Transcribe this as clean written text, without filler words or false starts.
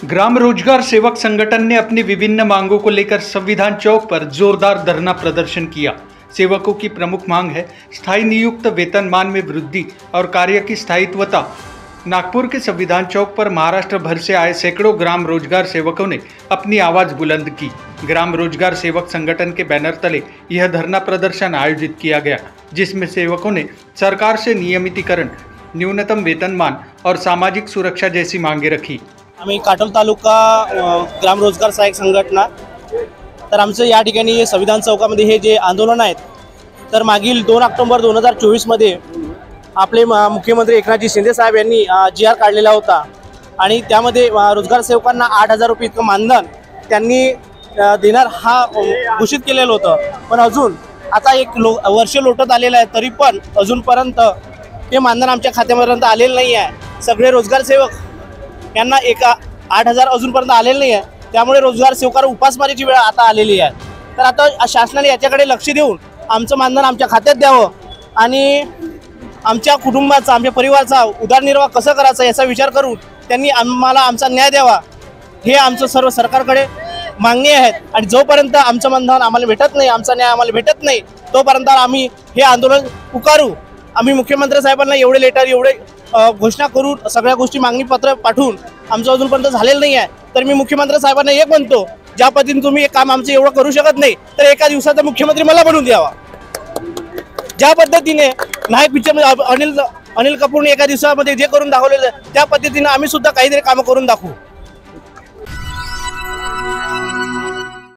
ग्राम रोजगार सेवक संगठन ने अपनी विभिन्न मांगों को लेकर संविधान चौक पर जोरदार धरना प्रदर्शन किया। सेवकों की प्रमुख मांग है स्थायी नियुक्त वेतनमान में वृद्धि और कार्य की स्थायित्वता। नागपुर के संविधान चौक पर महाराष्ट्र भर से आए सैकड़ों ग्राम रोजगार सेवकों ने अपनी आवाज बुलंद की। ग्राम रोजगार सेवक संगठन के बैनर तले यह धरना प्रदर्शन आयोजित किया गया, जिसमें सेवकों ने सरकार से नियमितीकरण, न्यूनतम वेतनमान और सामाजिक सुरक्षा जैसी मांगे रखी। आम्ही काटोल तालुका ग्राम रोजगार सहायक संघटना तर आमचं या ठिकाणी संविधान चौकामध्ये हे जे आंदोलन आहेत तर मागील 2 ऑक्टोबर 2024 मध्ये आपले मुख्यमंत्री एकनाथजी शिंदे साहेब यांनी GR काढलेला होता आणि त्यामध्ये रोजगार सेवकांना 8,000 रुपये इतकं मानधन त्यांनी देणार हा घोषित केलेलं होतं। पण अजून आता एक वर्ष लोटत आलेलं आहे, तरी पण अजूनपर्यंत ते मानधन आमच्या खात्यापर्यंत आलेलं नाही आहे। सगळे रोजगार सेवक यांना 8,000 अजूनपर्यंत आलेलं नाही आहे, त्यामुळे रोजगार सेवकांवर उपासमारीची वेळ आता आलेली आहे। तर आता शासनाने याच्याकडे लक्ष देऊन आमचं मानधन आमच्या खात्यात द्यावं आणि आमच्या कुटुंबाचा, आमच्या परिवाराचा उदरनिर्वाह कसं करायचा याचा विचार करून त्यांनी आम्हाला आमचा न्याय द्यावा, हे आमचं सर्व सरकारकडे मागणी आहेत। आणि जोपर्यंत आमचं मानधन आम्हाला भेटत नाही, आमचा न्याय आम्हाला भेटत नाही, तोपर्यंत आम्ही हे आंदोलन पुकारू। आम्ही मुख्यमंत्री साहेबांना एवढे लेटर, एवढे घोषणा करून सगळ्या गोष्टी मागणी पत्र पाठवून आमचं अजूनपर्यंत झालेलं नाही आहे। तर मी मुख्यमंत्री साहेबांना एक म्हणतो, ज्या पद्धतीने तुम्ही एक काम आमचं एवढं करू शकत नाही तर एका दिवसाचा मुख्यमंत्री मला बनवून द्यावा। ज्या पद्धतीने नायक पिक्चर अनिल कपूरने एका दिवसामध्ये जे करून दाखवलेलं त्या पद्धतीने आम्ही सुद्धा काहीतरी कामं करून दाखवू।